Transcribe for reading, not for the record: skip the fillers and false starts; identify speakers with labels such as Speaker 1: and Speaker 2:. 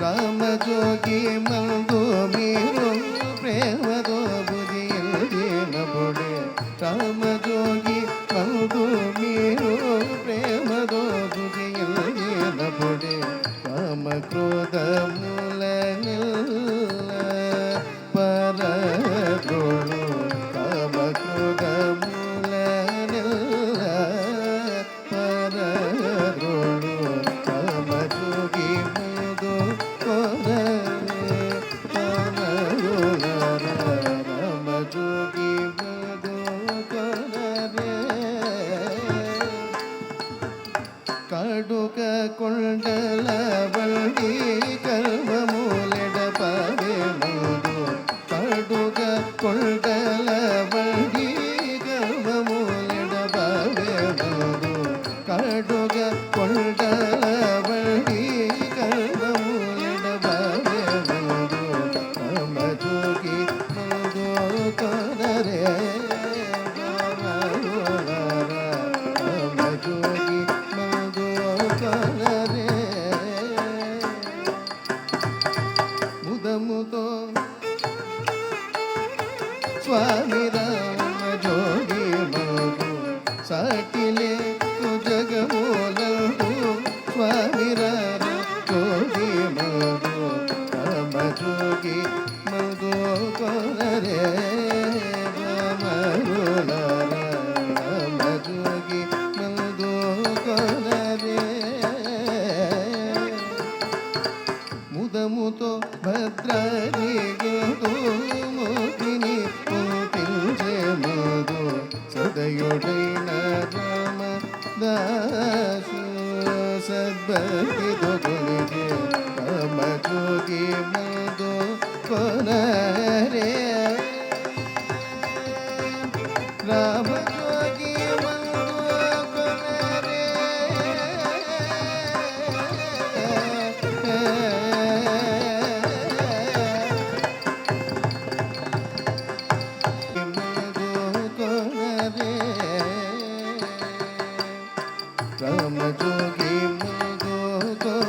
Speaker 1: రామజోగి మందు మీరు ప్రేమతో బుజియబుడే రామజోగి మందు మీరు ప్రేమతో బుజియబుడే కామ క్రోధముల పరద్రోణు కామ క్రోధముల పరద్రోణు కామజోగి మందు రామజోగి మందు కడుక కొండల బండి కర్మమూలెడపవే ముందు కడుక కొండల బండి కర్మమూలెడపవే ముందు కడుక కొండల బండి కర్మమూలెడపవే ముందు రామజోగి ముందు కొనరే రామజోగి ముదముతో స్వామి రామజోగి మగు సాటిలే జగమూలందు స్వామి రామజోగి మగు రామజోగి మగు కొనరే రామజోగి మగు కొనరే ముదముతో భద్రాది మోపిని పూపించే మధు సదయుడైన రామ దాసు సద్భక్తితో కొలిచే రామజోగి మధు కొనరే